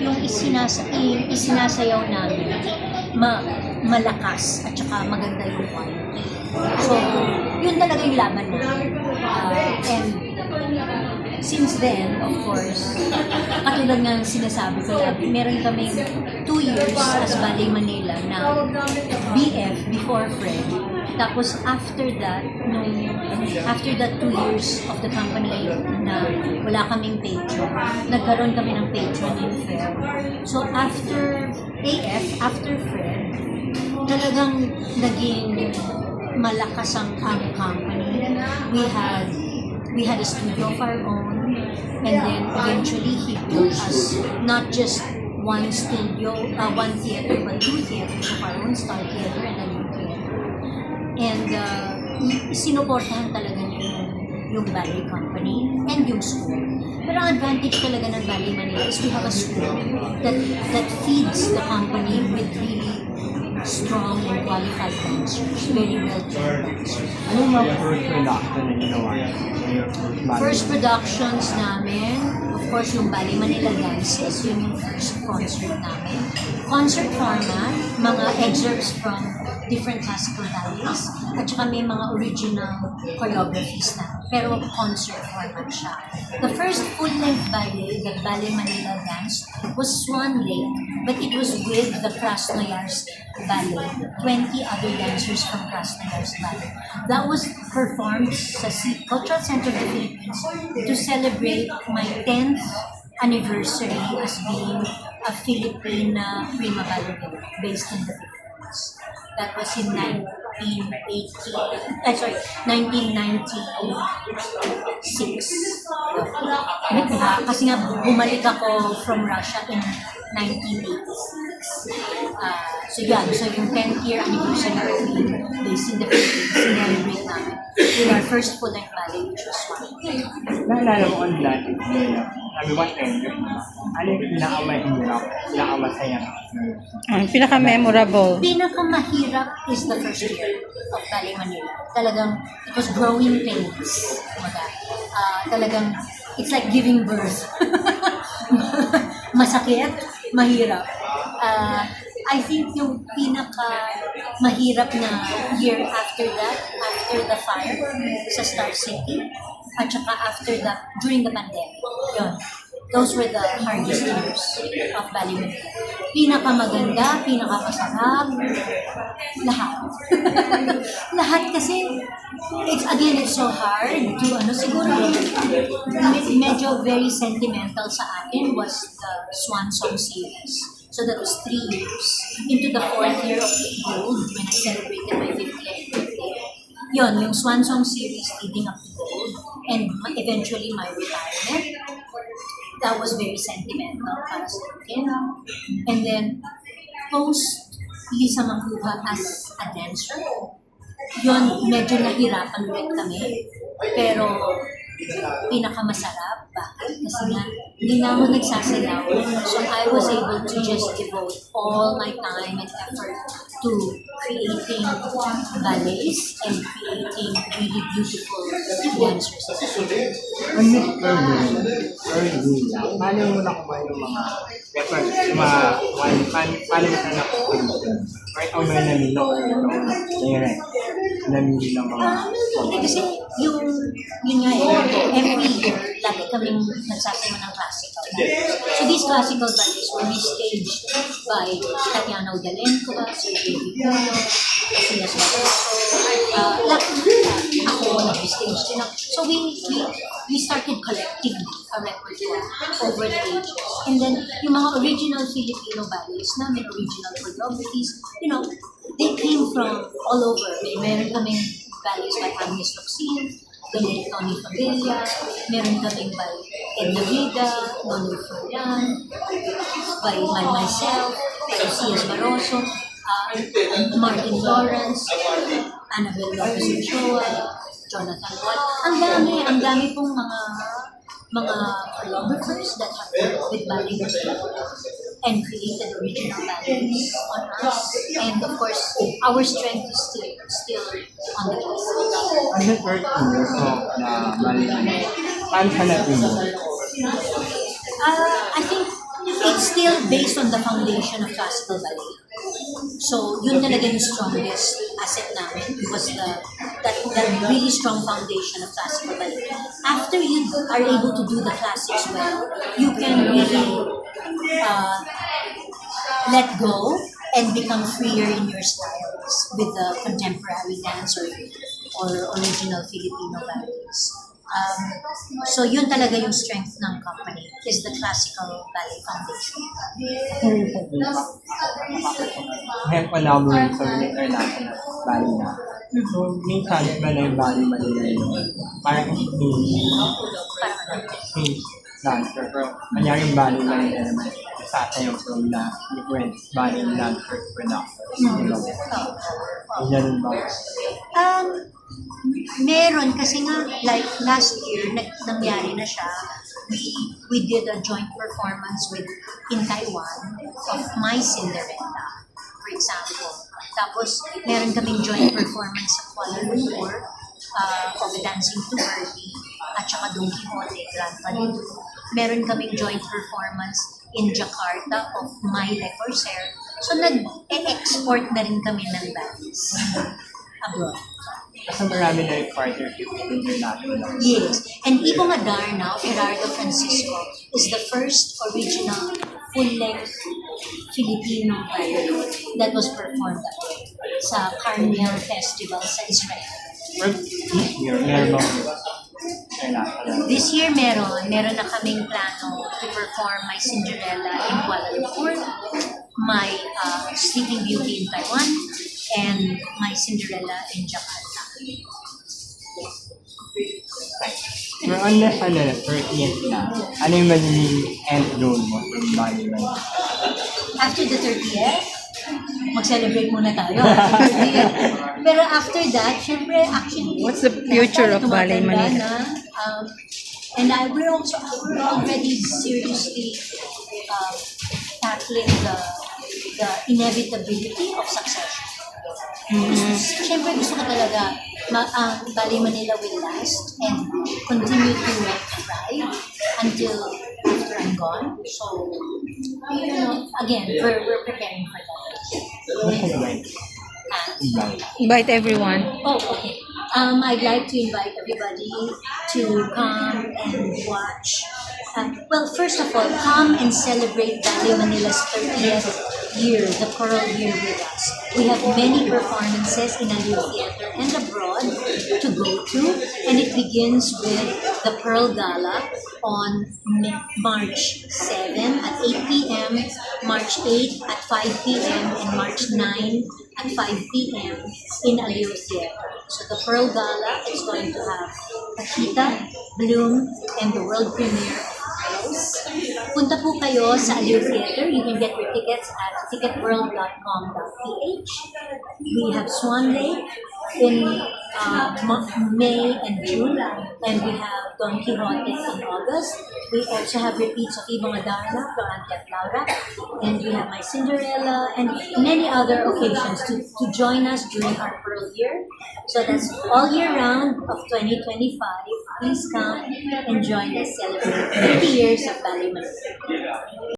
yung isinasayaw namin, malakas at saka maganda yung quality. So, yun talaga yung laban namin. And since then, of course, katulad nga ng sinasabi ko, meron kaming 2 years as Ballet Manila na BF, before Fred. Tapos after that 2 years of the company na wala kaming patron, nagkaroon kami ng patron in Feb. So after AF, after Fred, talagang naging malakas ang company. We had a studio of our own, and then eventually he built us not just one studio, one theater, but 2 theaters of our own, Star Theater and a new theater. And sinuportahan talaga niya yung ballet company and yung school. Pero ang advantage talaga ng Ballet Manila is we have a school that feeds the company with really strong and qualified dancers, very well-trained dancers. Ano yung mga first production na ginawa niyo? First productions namin, of course, yung Ballet Manila Dances, yun yung first concert namin. Concert format, mga excerpts from different classical ballets, at saka may mga original choreographies na, pero concert format siya. The first full-length ballet that Ballet Manila danced was Swan Lake, but it was with the Krasnoyarsk Ballet, 20 other dancers from Krasnoyarsk Ballet. That was performed sa Cultural Center of the Philippines to celebrate my 10th anniversary as being a Philippine prima ballerina based in the Philippines. That was in 1996. Kasi nga bumalik ako from Russia in 1986. So yung 10th year anniversary of being based in the Philippines, celebrate namin with our first full-length ballet, which was Swan. Naalala mo on that, sabi ba 10 years na? Ano yung pinakamahirap, pinakamasaya? Ang pinaka-memorable. Pinakamahirap is the first year of Ballet Manila. Talagang, it was growing pains. Talagang, it's like giving birth. Masakit, mahirap. I think yung pinaka-mahirap na year after that, after the fire sa Star City, at saka after that, during the pandemic. Yun. Those were the hardest years of Ballet Manila. Pinakamaganda, pinakamasarap, lahat. Lahat kasi, it's so hard to, siguro, medyo very sentimental sa akin was the Swan Song series. So that was 3 years. Into the 4th year of Gold, when I celebrated my 50th birthday. Yun, yung Swan Song series leading up to Gold, and eventually my retirement. That was very sentimental para sa akin. And then, post Lisa Makuha as a dancer, yun, medyo nahirapan ulit kami. Pero, pinakamasarap. Bakit? Kasi nga, hindi na ako nagsasayaw. So, I was able to just devote all my time and effort to creating ballets and creating really beautiful dancers. Ang next early lang, paano mo nakuha yung mga records, paano mo na nakuha right o may namilo direct namilo mga Kasi yun nga every year, lagi kaming nagsasayaw ng classical ballets. So these classical ballets were staged by Tatiana Udalenko, Sir David Puno, Silas Bacoso, ako nag-stage din ako. So we started collecting a repertoire over the ages. And then yung mga original Filipino ballets namin, original choreographies, they came from all over. Meron kaming ballets by Agnes Locsin, the late Tony Fabella, meron kaming by Edna Vida, Donald Florian, by myself, Silas Barroso, Martin Lawrence, Annabelle Lopez Ochoa, Jonathan Watt. Ang dami pong mga choreographers that have worked with ballet and created original ballets on us. And of course, our strength is still on the classics. Ang next year na balik paano siya na-promote? I think it's still based on the foundation of classical ballet. So, yun talaga yung strongest asset namin was that really strong foundation of classical ballet. After you are able to do the classics well, you can really let go and become freer in your styles with the contemporary dance or original Filipino ballets. So yun talaga yung strength ng company is the classical ballet foundation. Ngayon collaborate sa international ballet na. So, minsan ba na yung ballet Manila yun? Parang dancer, pero nangyari yung ballet Manila naman sa yung from na different ballet dancer production. Ganyan ba? Meron kasi nga like last year nangyari na siya. We did a joint performance in Taiwan of My Cinderella, for example. Tapos meron kaming joint performance sa Kuala Lumpur of Dancing to Herbie at saka Don Quixote, Grand Palito. Meron kaming joint performance in Jakarta of My Le Corsair. So nag-export na rin kami ng ballets abroad. Kasi marami na yung partnership with international. Yes. And Ibong Adarna, Gerardo Francisco, is the first original full-length Filipino ballet that was performed sa Carnival Festival sa Israel. But this year, meron bang international? This year meron na kaming plano to perform My Cinderella in Kuala Lumpur, My Sleeping Beauty in Taiwan, and My Cinderella in Jakarta. Pero unless 30th na, ano yung magiging end goal mo from Bali Manila? After the 30th, mag-celebrate muna tayo. After the 30th. Pero after that, syempre, actually, What's the future of Ballet tumatanda Manila? na, and we're already seriously tackling the inevitability of succession. Siyempre gusto ko talaga Ballet Manila will last and continue to thrive until after I'm gone. So, again, we're preparing for that. Invite everyone. Oh, okay. I'd like to invite everybody to come and watch. Well, first of all, come and celebrate Ballet Manila's 30th year, the Coral Year with us. We have many performances in Aliw Theater and abroad to go to, and it begins with the Pearl Gala on March 7 at 8 p.m., March 8 at 5 p.m., and March 9 at 5 p.m. in Aliw Theater. So the Pearl Gala is going to have Pakita, Bloom, and the world premiere of Pearls. Punta po kayo sa Aliw Theater. You can get your tickets at ticketworld.com.ph. We have Swan Lake in May and June, and we have Don Quixote in August. We also have repeats of Ibong Adarna, Florante at Laura, and we have My Cinderella and many other occasions to join us during our Pearl Year. So that's all year round of 2025. Please come and join us celebrate 30 years of Ballet Manila.